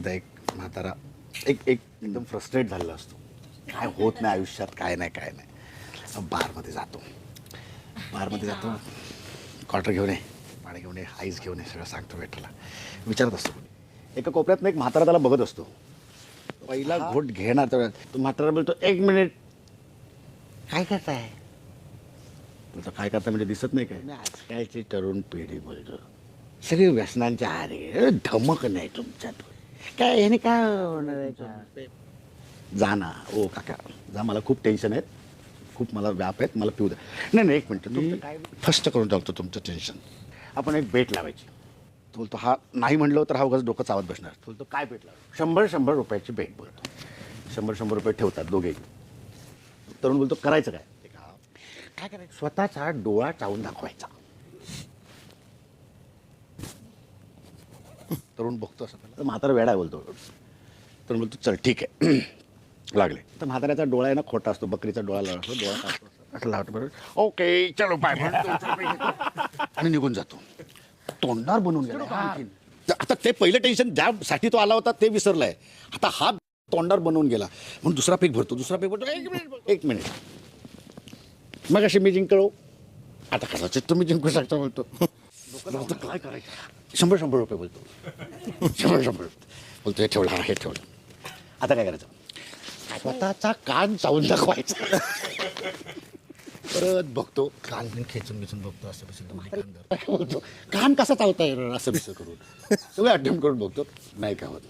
एकदा एक म्हातारा एकदम फ्रस्ट्रेट झालेला असतो. काय होत नाही आयुष्यात, काय नाही. बारमध्ये जातो, क्वार्टर घेऊन ये, पाणी घेऊन ये, आईस घेऊन ये, सगळं सांगतो वेटरला. विचारत असतो एका कोपऱ्यात एक म्हातारा त्याला बघत असतो. पहिला घोट घेणार तर तो म्हातारा बोलतो, 1 मिनिट, काय करताय? बोलतो काय करता म्हणजे दिसत नाही काय? आजकालची तरुण पिढी बोलतो सगळी व्यसनांच्या आहारी, धमक नाही तुमच्यात, काय याने काय होणार आहे का? जा ना ओ काका जा, मला खूप टेन्शन आहेत, खूप मला व्याप आहेत, मला पिऊ द्या. नाही 1 मिनिट, तुमचं काय फस्ट करून टाकतो तुमचं टेन्शन. आपण एक बेट लावायची. तो बोलतो हा नाही म्हणलो तर हा उगाच डोकं चावत बसणार. तो बोलतो काय बेट लावा? 100 रुपयाची बेट बोलतो. 100 रुपये ठेवतात दोघे. तरुण बोलतो करायचं काय? काय करायचं? स्वतःचा डोळा चावून दाखवायचा. तरुण बघतो असं तर म्हातारा वेडा बोलतो. तरुण बोलतो चल ठीक आहे. लागले तर म्हाताऱ्याचा डोळा आहे ना खोटा असतो, बकरीचा डोळा असतो, डोळा असं लावतो बरोबर. ओके चलो बाय आणि निघून जातो. तोंडावर बनवून गेला आणखीन. आता ते पहिलं टेन्शन ज्यासाठी तो आला होता ते विसरलाय. आता हा तोंडावर बनवून गेला म्हणून दुसरा पेक भरतो. 1 मिनिट, मग अशी मी जिंकलो, आता कदाचित तुम्ही जिंकू शकता बोलतो. काय करायचं? 100 रुपये बोलतो. 100 बोलतो. हे ठेवलं, हे ठेवलं. आता काय करायचं? स्वतःचा कान चावून दाखवायचा. परत बघतो, कान खेचून बघतो असं बोलतो कान कसा चावता येईल असं बिसं करून सगळं अटेम्प्ट करून बघतो, नाही काय होत.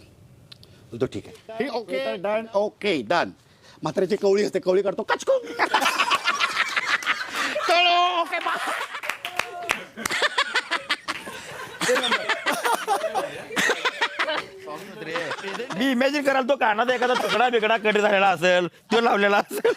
बोलतो ठीक आहे, ओके डन, ओके डन. म्हाताऱ्याची कवळी असते, कवळी काढतो, कचकून मी इमॅजिन कराल तो कानात एखादा तुकडा बिकडा कट झालेला असेल, तो लावलेला असेल.